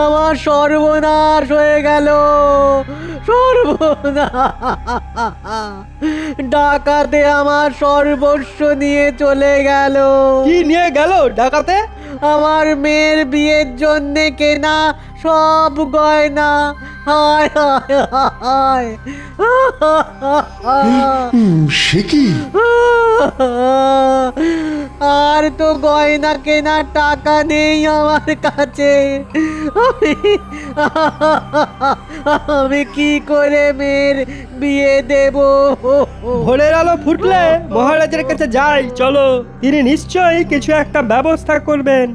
আমার সর্বনাশ হয়ে গেল, সর্বনাশ! ডাকাতে আমার সর্বস্ব নিয়ে চলে গেল। কি নিয়ে গেল ডাকাতে? আমার মেয়ের বিয়ের জন্য কেনা সব গয়না। হায় হায় হায়! সে কি? আর তো গয়না কেনার টাকা নেই আমার কাছে। আমি কি করে মেয়ের বিয়ে দেব? ভোরের আলো ফুটলে মহারাজের কাছে যাই, চলো। তিনি নিশ্চয়ই কিছু একটা ব্যবস্থা করবেন।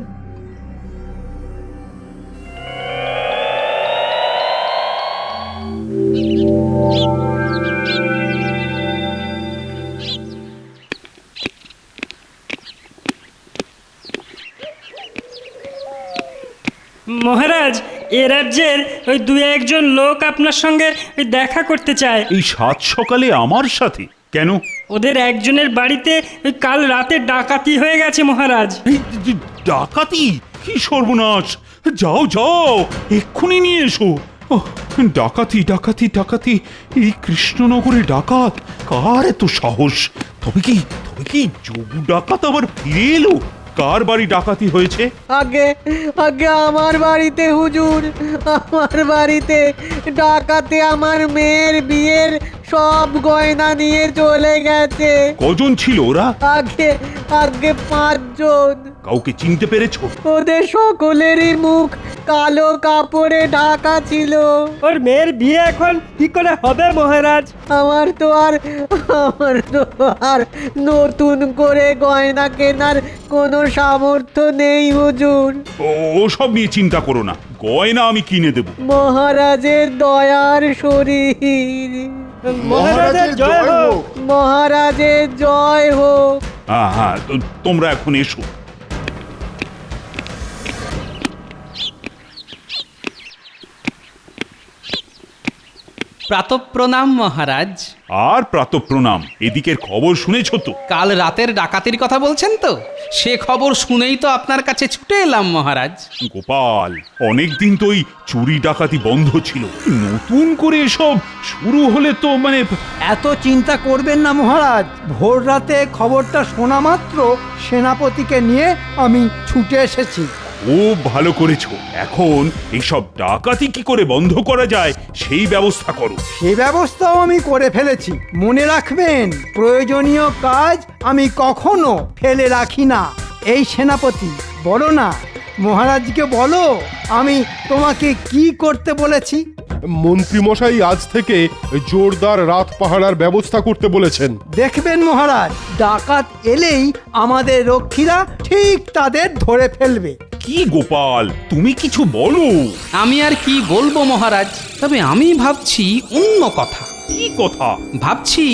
মহারাজ, এ রাজ্যের ওই দু একজন লোক আপনার সঙ্গে দেখা করতে চায়। এই সাত সকালে আমার সাথে কেন? ওদের একজনের বাড়িতে কাল রাতে ডাকাতি হয়ে গেছে মহারাজ। ডাকাতি? কি সর্বনাশ! যাও যাও, এক্ষুনি নিয়ে এসো। ওহ, ডাকাতি ডাকাতি ডাকাতি! এই কৃষ্ণনগরে ডাকাত! কার এত সাহস? তবে কি যোগু ডাকাত আবার ফিরে এলো? কার বাড়ি ডাকাতি হয়েছে? আগে আগে আমার বাড়িতে হুজুর, আমার বাড়িতে ডাকাতে আমার মেয়ের বিয়ের সব গয়না নিয়ে চলে গেছে। কজন ছিল ওরা? আগে আগে 5 জন। কাউকে চিনতে পেরেছো? ওদের সকলেরই মুখ কালো কাপড়ে ঢাকা ছিল। ওর মেয়ের বিয়ে এখন কি করে হবে মহারাজ? আমার তো আর নতুন করে গয়না কেনার কোনো সামর্থ্য নেই হুজুর। ও সব নিয়ে চিন্তা করো না, গয়না আমি কিনে দেব। মহারাজের দয়ার শরীর, মহারাজের জয় হোক। মহারাজের জয় হোক। হ্যাঁ, তোমরা এখন এসো। প্রাতঃপ্রণাম মহারাজ। আর প্রাতঃপ্রণাম। এদিকের খবর শুনেছো তো? কাল রাতের ডাকাতির কথা বলছেন তো? সে খবর শুনেই তো আপনার কাছে ছুটে এলাম মহারাজ। গোপাল, অনেকদিন তো ওই চুরি ডাকাতি বন্ধ ছিল, নতুন করে এসব শুরু হলে তো এত চিন্তা করবেন না মহারাজ। ভোর রাতে খবরটা শোনা মাত্র সেনাপতিকে নিয়ে আমি ছুটে এসেছি। খুব ভালো করেছো। এখন এইসব ডাকাতি কি করে বন্ধ করা যায় সেই ব্যবস্থা করো। সে ব্যবস্থাও আমি করে ফেলেছি। মনে রাখবেন, প্রয়োজনীয় কাজ আমি কখনো ফেলে রাখি না। এই সেনাপতি, বলো না, মহারাজকে বলো আমি তোমাকে কি করতে বলেছি। মন্ত্রীমশাই আজ থেকে জোরদার রাত পাহারার ব্যবস্থা করতে বলেছেন। দেখবেন মহারাজ, ডাকাত এলেই আমাদের রক্ষীরা ঠিক তাদের ধরে ফেলবে। কি গোপাল, তুমি কিছু বলো। আমি আর কি বলবো মহারাজ, তবে আমি ভাবছি অন্য কথা। কি কথা? ভাবছি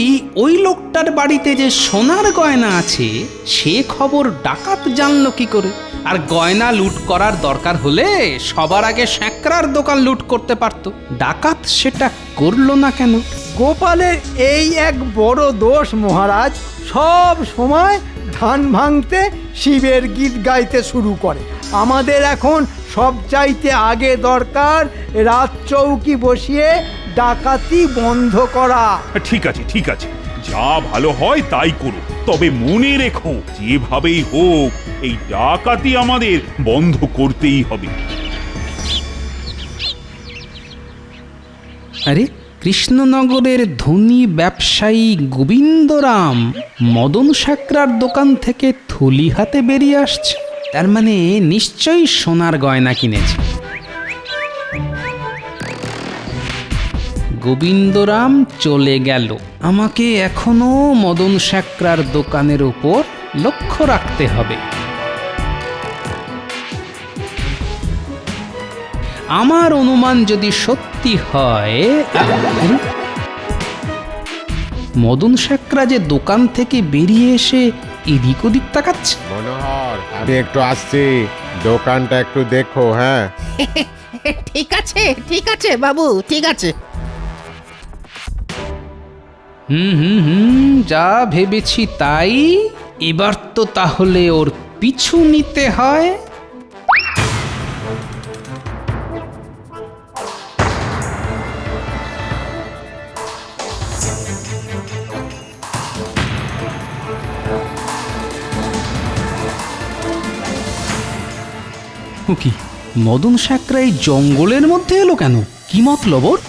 ওই লোকটার বাড়িতে যে সোনার গয়না আছে সে খবর ডাকাত জানলো কি করে? আর গয়না লুট করার দরকার হলে সবার আগে স্যাঁকড়ার দোকান লুট করতে পারতো। ডাকাত সেটা করলো না কেন? গোপালের এই এক বড় দোষ মহারাজ। সব সময় ধান ভাঙতে শিবের গীত গাইতে শুরু করে। আমাদের এখন সবচাইতে আগে দরকার রাত চৌকি বসিয়ে ডাকাতি বন্ধ করা। ঠিক আছে ঠিক আছে, যা ভালো হয় তাই করো। তবে মনে রেখো, যেভাবেই হোক এই ডাকাতি আমাদের বন্ধ করতেই হবে। আরে, কৃষ্ণনগরের ধনী ব্যবসায়ী গোবিন্দরাম মদন সাকরার দোকান থেকে থলি হাতে বেরিয়ে আসছে। তার মানে নিশ্চয়ই সোনার গয়না কিনেছে। গোবিন্দরাম চলে গেল। আমাকে এখনো মদন সাকরার দোকানের উপর লক্ষ্য রাখতে হবে। আমার অনুমান যদি সত্যি হয়, মদন সাকরা যে দোকান থেকে বেরিয়ে এসে এদিক ওদিক তাকাচ্ছে। মনোহর, আমি একটু আসছি, দোকানটা একটু দেখো। হ্যাঁ ঠিক আছে বাবু, ঠিক আছে। যা ভেবেছি তাই। এবার তো তাহলে ওর পিছু নিতে হয়। ও কি, মদন সাকরা এই জঙ্গলের মধ্যে এলো কেন? কি মতলব ওর?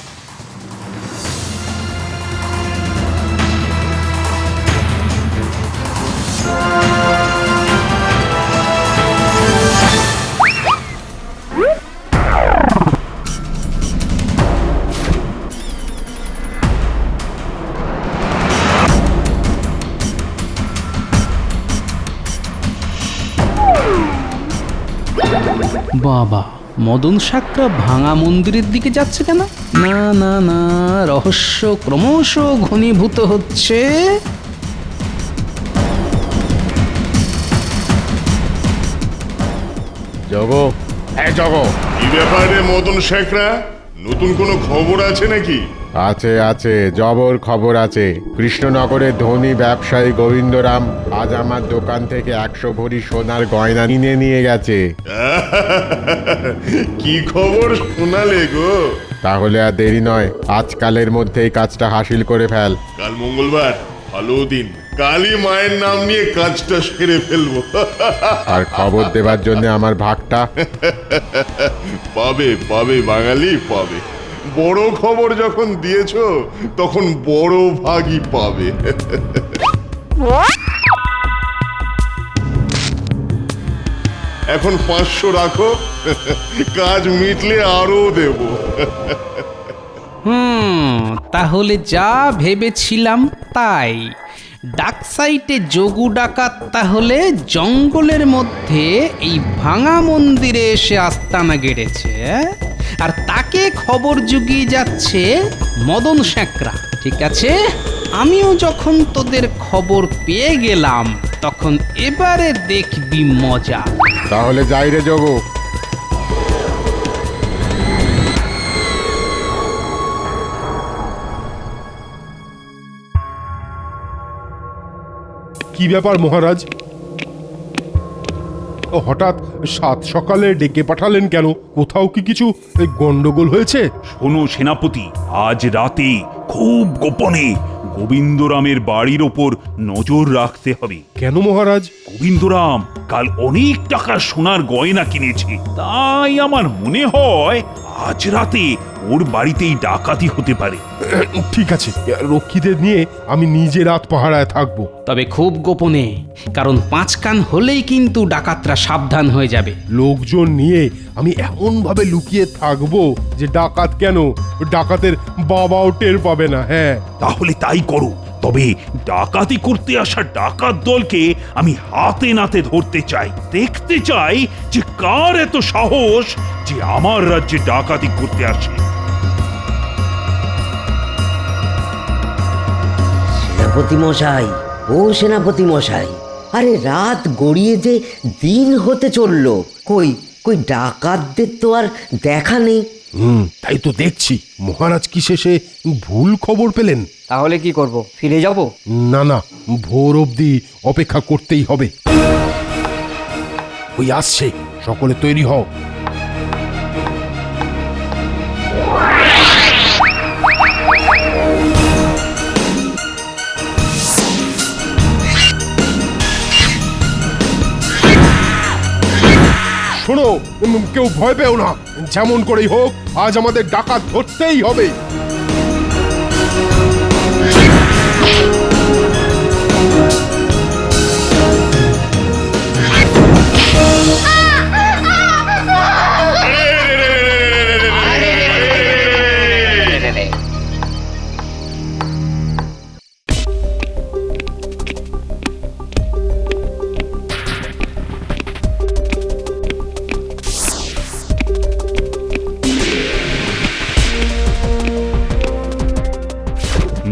বাবা, মদন সাকরা ভাঙা মন্দিরের দিকে যাচ্ছে কেন? না না না, রহস্য ক্রমশ ঘনীভূত হচ্ছে। জগো, জগো। কি ব্যাপারে মদন শেখরা? নতুন কোনো খবর আছে নাকি? আছে আছে, জবর খবর আছে। কৃষ্ণনগরের ধনী ব্যবসায়ী গোবিন্দরাম আজ আমার দোকান থেকে 100 ভরি সোনার গয়না কিনে নিয়ে গেছে। কি খবর শোনালে গো? তাহলে আর দেরি নয়, আজকালের মধ্যেই কাজটা হাসিল করে ফেল। কাল মঙ্গলবার, ভালো দিন। কালী মায়ের নাম নিয়ে কাজটা সেরে ফেলবো। আর খবর দেবার জন্য আমার ভাগটা পাবে পাবে বাঙালি, পাবে। বড় খবর যখন দিয়েছো তখন বড় ভাগই পাবে। এখন 500 রাখো, কাজ মিটলে আরো দেব। তাহলে যা ভেবেছিলাম তাই। ডাকসাইটে যোগু ডাকাত তাহলে জঙ্গলের মধ্যে এই ভাঙা মন্দিরে এসে আস্তানা গেড়েছে, আর তাকে খবর জুগিয়ে যাচ্ছে মদন সাকরা। ঠিক আছে, আমিও যখন তোদের খবর পেয়ে গেলাম তখন এবারে দেখবি মজা। তাহলে যাই রে জগো। কি ব্যাপার মহারাজ? হঠাৎ সাত সকালে ডেকে পাঠালেন কেন? কোথাও কি কিছু গন্ডগোল হয়েছে? শোনো সেনাপতি, আজ রাতে খুব গোপনে গোবিন্দরামের বাড়ির ওপর নজর রাখতে হবে। কেন মহারাজ? গোবিন্দরাম কাল অনেক টাকা সোনার গয়না কিনেছে, তাই আমার মনে হয় আজ রাতে ওর বাড়িতেই ডাকাতি হতে পারে। ঠিক আছে, রক্ষীদের নিয়ে আমি নিজে রাত পাহারায় থাকবো। তবে খুব গোপনে, কারণ 5 কান হলেই কিন্তু ডাকাতরা সাবধান হয়ে যাবে। লোকজন নিয়ে আমি এমন ভাবে লুকিয়ে থাকবো যে ডাকাত কেন, ডাকাতের বাবাও টের পাবে না। হ্যাঁ, তাহলে তাই করো। তবে ডাকাতি করতে আসা ডাকাত দলকে আমি হাতে নাতে ধরতে চাই, দেখতে চাই যে কার এত সাহস যে আমার রাজ্যে ডাকাতি করতে আসে। সেনাপতি মশাই, ও সেনাপতি মশাই, আরে রাত গড়িয়ে যে দিন হতে চললো, কই কই ডাকাতদের তো আর দেখা নেই। তাই তো দেখছি। মহারাজ কি শেষে ভুল খবর পেলেন? তাহলে কি করব, ফিরে যাব? না না, ভোর অবধি অপেক্ষা করতেই হবে। ওই আসছে, সকলে তৈরি হও। শোনো, কেউ ভয় পেও না। যেমন করেই হোক আজ আমাদের ডাকাত ধরতেই হবে।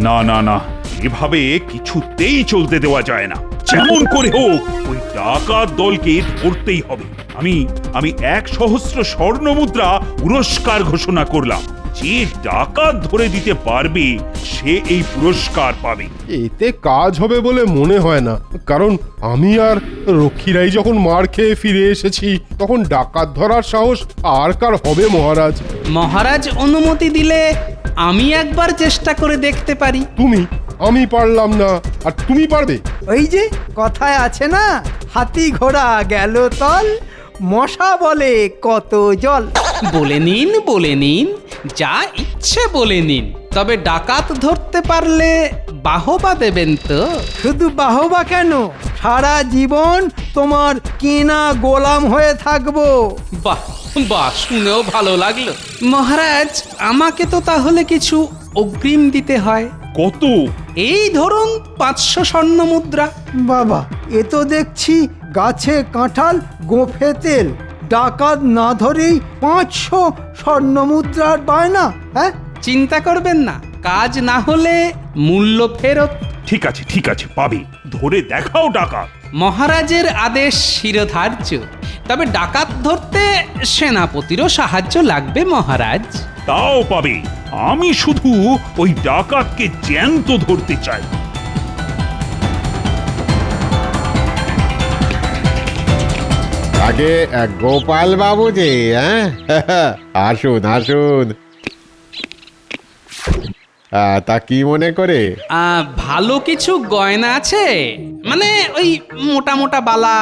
না না না, এভাবে কিছুতেই চলতে দেওয়া যায় না। যেমন করে হোক ওই ডাকাত দলকে ধরতেই হবে। আমি 1,000 স্বর্ণ মুদ্রা পুরস্কার ঘোষণা করলাম। যে ডাকাত ধরে দিতে পারবে সে এই পুরস্কার পাবে। এতে কাজ হবে বলে মনে হয় না, কারণ আমি আর রক্ষীরাই যখন মার খেয়ে ফিরে এসেছি তখন ডাকাত ধরার সাহস আর কার হবে মহারাজ? মহারাজ অনুমতি দিলে আমি একবার চেষ্টা করে দেখতে পারি। আমি পারলাম না আর তুমি পারবে? ওই যে কথায় আছে না, হাতি ঘোড়া গেল তল, মশা বলে কত জল। বলে নিন, যা ইচ্ছে বলে নিন, তবে ডাকাত ধরতে পারলে বাহবা দেবেন তো? শুধু বাহবা কেন, সারা জীবন তোমার কেনা গোলাম হয়ে থাকবো। বাহ বাহ, শুনেও ভালো লাগলো। মহারাজ, আমাকে তো তাহলে কিছু অগ্রিম দিতে হয়। কত? এই ধরুন 500 স্বর্ণ মুদ্রা। বাবা, এ তো দেখছি গাছে কাঁঠাল গোফে তেল। ডাকাত না ধরেই 500 স্বর্ণ মুদ্রার বায়না। হ্যাঁ, চিন্তা করবেন না, কাজ না হলে মূল্য ফেরত। ঠিক আছে, পাবে। ধরে দেখাও ডাকাত। মহারাজের আদেশ শিরোধার্য, তবে ডাকাত ধরতে সেনাপতিরও সাহায্য লাগবে মহারাজ। তাও পাবে। আমি শুধু ওই ডাকাতকে জ্যান্ত ধরতে চাই। আগে গোপাল বাবু যে, হ্যাঁ আসুন। তা কি মনে করে? ভালো কিছু গয়না আছে, মানে ওই মোটা মোটা বালা,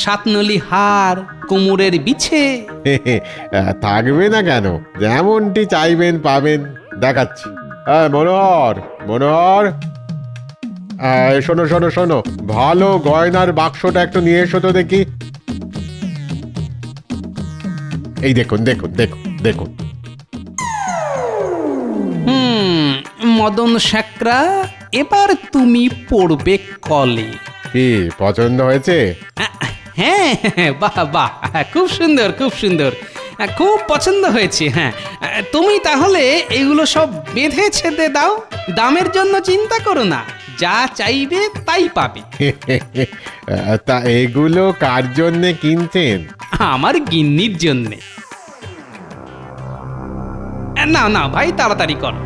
সাতনলি হার, কোমরের বিছে। থাকবে না কেন, যেমনটি চাইবেন পাবেন। দেখাচ্ছি। মনোহর, শোনো, ভালো গয়নার বাক্সটা একটু নিয়ে এসো তো দেখি। এই দেখুন। মদন শেখরা, এবার তুমি পড়বে কলে। কি পছন্দ হয়েছে? হ্যাঁ, বাহ, খুব সুন্দর, খুব পছন্দ হয়েছে। হ্যাঁ, তুমি তাহলে এগুলো সব বেঁধে ছেদে দাও। দামের জন্য চিন্তা করো না, যা চাইবে তাই পাবে। তা এগুলো কার জন্যে কিনছেন? আমার গিন্নির জন্যে। না ভাই, তাড়াতাড়ি করো।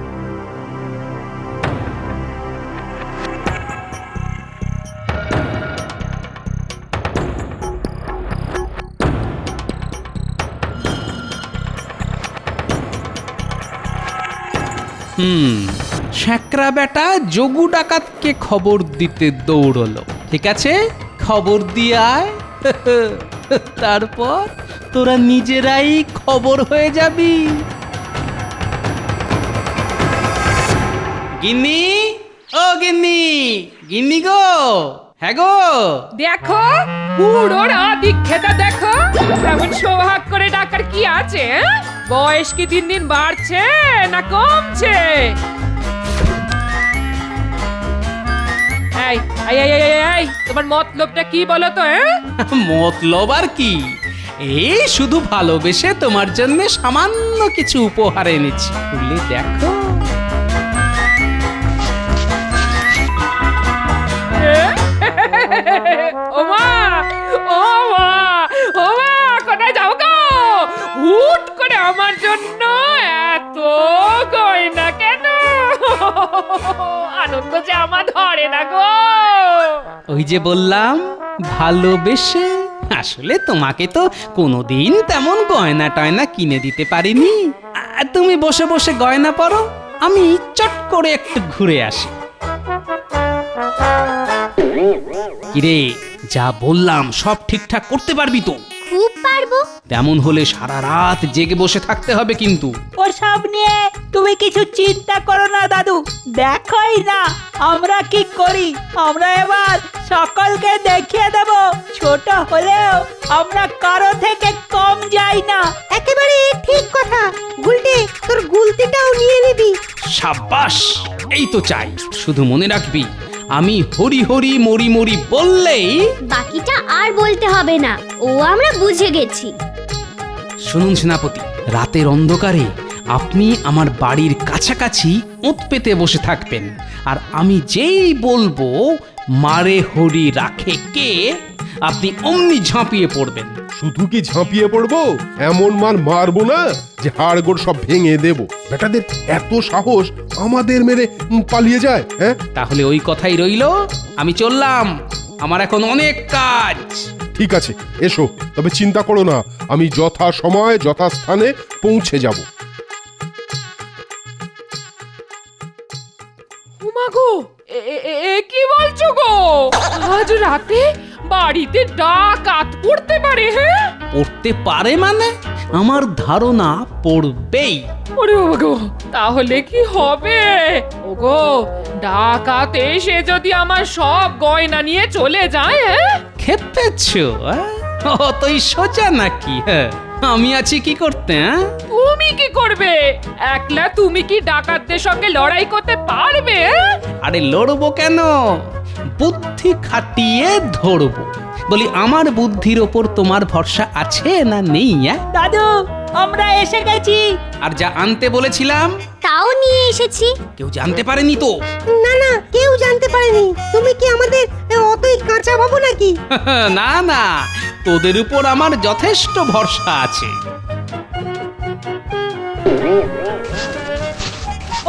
শেখরা বেটা যোগু ডাকাতকে খবর দিতে দৌড়লো। ঠিক আছে, খবর দিয়ে আয়। তারপর তোরা নিজেরাই খবর হয়ে যাবি। গিন্নি গো, হ্যাঁ গো, দেখো পুরো আদিক্ষেতা দেখো, এমন সোহাগ করে ডাকার কি আছে? বয়স কি দিন দিন বাড়ছে না কমছে? এই তোমার মতলবটা কি বলো তো? মতলব আর কি, এই শুধু ভালোবেসে তোমার জন্য সামান্য কিছু উপহার এনেছি, খুলে দেখো। ওমা কোথায় যাও গো? হুট করে আমার জন্য এত গয়না কেন? আনন্দ যে আমার ধরে না গো। ওই যে বললাম, ভালোবেসে। আসলে তোমাকে তো কোনোদিন তেমন গয়না টয়না কিনে দিতে পারিনি। তুমি বসে বসে গয়না পরো, আমি চট করে একটু ঘুরে আসি। কিরে, যা বললাম সব ঠিকঠাক করতে পারবি তো? খুব পারবো। তেমন হলে সারা রাত জেগে বসে থাকতে হবে কিন্তু। ওসব নিয়ে তুমি কিছু চিন্তা করো না দাদু, দেখোই না আমরা কি করি। আমরা এবার সকলকে দেখিয়ে দেব, ছোট হলেও আমরা কারো থেকে কম যাই না। একেবারে ঠিক কথা। গুলটে, তোর গুলতিটাও নিয়ে নিবি। সাব্বাস, এই তো চাই। শুধু মনে রাখবি, আমি হরি হরি মরি মরি বললেই বাকিটা আর বলতে হবে না, ও আমরা বুঝে গেছি। শুনুন সেনাপতি, রাতের অন্ধকারে আপনি আমার বাড়ির কাছাকাছি ওঁত পেতে বসে থাকবেন, আর আমি যেই বলবো মারে হরি রাখে কে, আপনি অমনি ঝাঁপিয়ে পড়বেন। শুধু কি ঝাঁপিয়ে পড়বো, এমন মার মারবো না যে হাড়গোড় সব ভেঙে দেব। বেটাদের এত সাহস, আমাদের মেরে পালিয়ে যায়। হ্যাঁ, তাহলে ওই কথাই রইলো, আমি চললাম, আমার এখন অনেক কাজ। ঠিক আছে, এসো। তবে চিন্তা করো না, আমি যথা সময় যথাস্থানে পৌঁছে যাব। উমাগো, কি বলছো গো? আজ রাতে বাড়িতে ডাকাত পড়তে পারে? হ্যাঁ, পড়তে পারে মানে? আমার ধারণা পড়বেই। ওরে বাবা গো, তাহলে কি হবে? ওগো, ডাকাত এসে যদি আমার সব গয়না নিয়ে চলে যায়? হ্যাঁ, খেপেছো? অতই সোজা নাকি? হ্যাঁ, আমি আছি কি করতে? হ্যাঁ, তুমি কি করবে? একলা তুমি কি ডাকাতদের সঙ্গে লড়াই করতে পারবে? আরে লড়বো কেন, বুদ্ধি খাটিয়ে ধরবো। বলি, আমার বুদ্ধির ওপর তোমার ভরসা আছে না নেই? দাদু, আমরা এসে গেছি। আর যা আনতে বলেছিলাম তাও নিয়ে এসেছি। কেউ জানতে পারেনি তো? না না, কেউ জানতে পারেনি। তুমি কি আমাদের অতই কাঁচা ভাবো নাকি? না না, তোদের উপর আমার যথেষ্ট ভরসা আছে।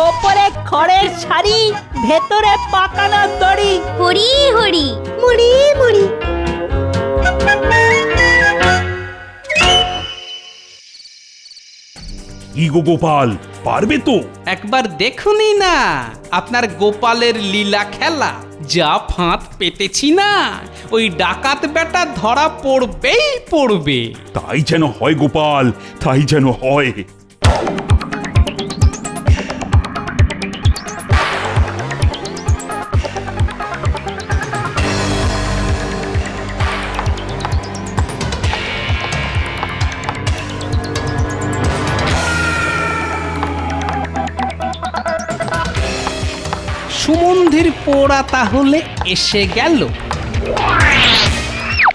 ওপরে খড়ের শাড়ি, ভেতরে পাকানো দড়ি। হরি হরি মুড়ি মুড়ি। কি গো গোপাল, পারবে তো? একবার দেখুনি না আপনার গোপালের লীলা খেলা? যা ফাঁদ পেতেছি না, ওই ডাকাত বেটা ধরা পড়বেই পড়বে। তাই যেন হয় গোপাল, তাই যেন হয়। সুমন্ধির পোড়া তাহলে এসে গেল।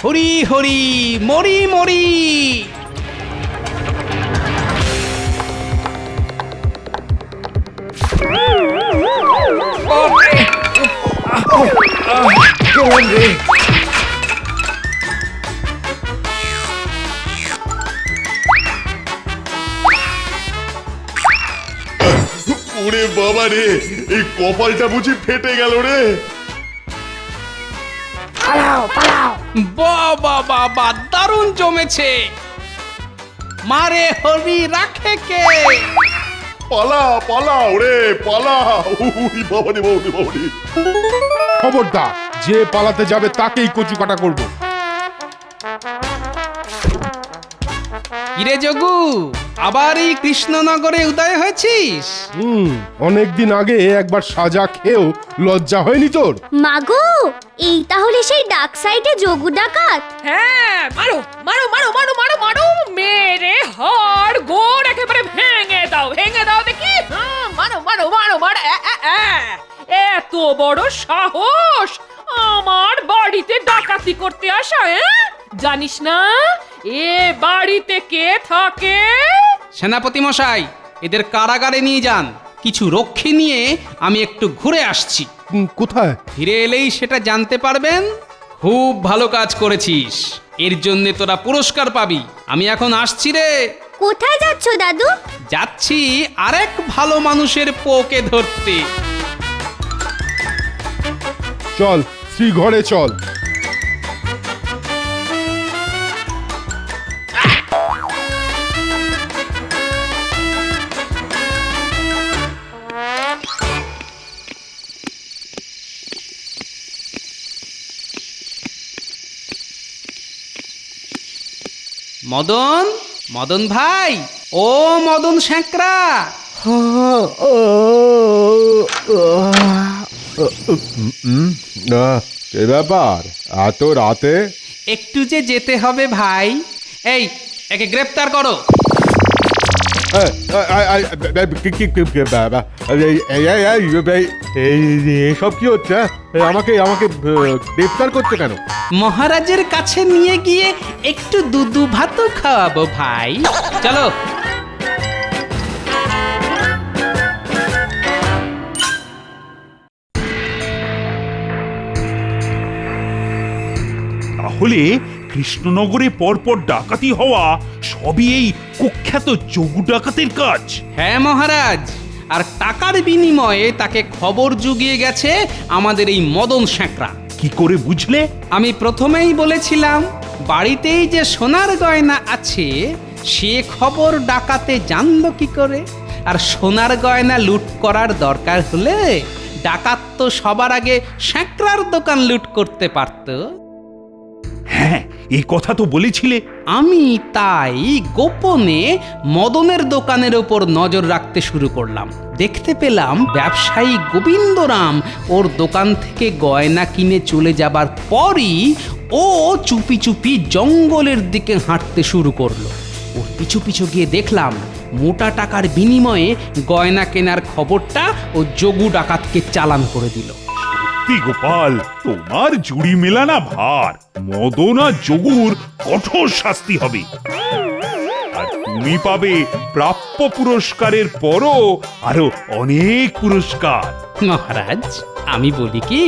হরি হরি মরি মরি। ওরে বাবা রে, এই কপালটা বুঝি ফেটে গেল রে। বাবা বাবা, দারুণ জমেছে। মারে হরি রাখে কে? পালা পালা ওরে পালা। উই বাবা রে, বাবা রে, বাবা রে। খবরদার, যে পালাতে যাবে তাকেই কচু কাটা করবো। কিরে যোগু, আবার এই কৃষ্ণনগরে উদয় হয়েছিস? অনেকদিন আগে একবার সাজা খেয়েও লজ্জা হয়নি তোর? মাগো, এই তাহলে সেই ডাক সাইডে যোগু ডাকাত? হ্যাঁ, মারো মারো মারো মারো মারো মারো, মেরে হাড় গোড় একেবারে ভেঙে দাও, ভেঙে দাও দেখি। মারো মারো মারো মারো। এত বড় সাহস আমার বাড়িতে ডাকাতি করতে আসা? জানিস না এ বাড়িতে কে থাকে? সেনাপতি মশাই, এদের কারাগারে নিয়ে যান। কিছু রক্ষী নিয়ে আমি একটু ঘুরে আসছি। কোথায়? ফিরে এলেই সেটা জানতে পারবেন। খুব ভালো কাজ করেছিস, এর জন্য তোরা পুরস্কার পাবি। আমি এখন আসছি রে। কোথায় যাচ্ছ দাদু? যাচ্ছি আরেক ভালো মানুষের পোকে ধরতে। চল, শ্রীঘরে চল। মদন, মদন ভাই, ও মদন শ্যাকরা। এ ব্যাপার, এত রাতে? একটু যে যেতে হবে ভাই। এই, একে গ্রেফতার করো। এসব কি হচ্ছে? আমাকে আমাকে গ্রেফতার করছো কেন? মহারাজের কাছে নিয়ে গিয়ে একটু দুধু ভাতও খাওয়াবো ভাই। চলো। তাহলে কৃষ্ণনগরে পরপর ডাকাতি হওয়া সবই এই কুখ্যাত যোগু ডাকাতের কাজ। হ্যাঁ মহারাজ, আর টাকার বিনিময়ে তাকে খবর জুগিয়ে গেছে আমাদের এই মদন শ্যাকরা। কি করে বুঝলে? আমি প্রথমেই বলেছিলাম বাড়িতেই যে সোনার গয়না আছে সে খবর ডাকাতে জানলো কি করে? আর সোনার গয়না লুট করার দরকার হলে ডাকাত তো সবার আগে শ্যাকরার দোকান লুট করতে পারত। হ্যাঁ, এই কথা তো বলেছিলে। আমি তাই গোপনে মদনের দোকানের ওপর নজর রাখতে শুরু করলাম। দেখতে পেলাম ব্যবসায়ী গোবিন্দরাম ওর দোকান থেকে গয়না কিনে চলে যাবার পরই ও চুপি চুপি জঙ্গলের দিকে হাঁটতে শুরু করলো। ওর পিছু পিছু গিয়ে দেখলাম মোটা টাকার বিনিময়ে গয়না কেনার খবরটা ও যোগু ডাকাতকে চালান করে দিল। সত্যি গোপাল, তোমার জুড়ি মেলানা ভার। মদন আর যোগুর কঠোর শাস্তি হবে, আর তুমি পাবে প্রাপ্য পুরস্কারের পরও আরো অনেক পুরস্কার। মহারাজ, আমি বলি কি,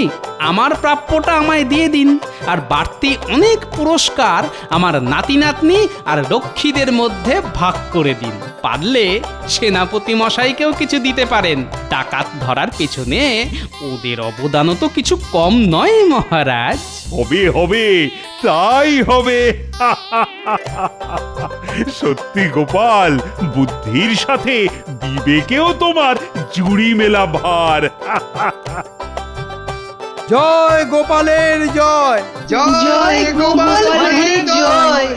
আমার প্রাপ্যটা আমায় দিয়ে দিন, আর বাড়তি অনেক পুরস্কার আমার নাতি নাতনি আর রক্ষীদের মধ্যে ভাগ করে দিন। পারলে সেনাপতি মশাইকেও কিছু দিতে পারেন। ডাকাত ধরার পেছনে ওদের অবদানও তো কিছু কম নয় মহারাজ। হবে হবে, তাই হবে। সত্যি গোপাল, বুদ্ধির সাথে বিবেকেও তোমার জুড়ি মেলা ভার। জয় গোপালের জয়, জয় গোপালের জয়।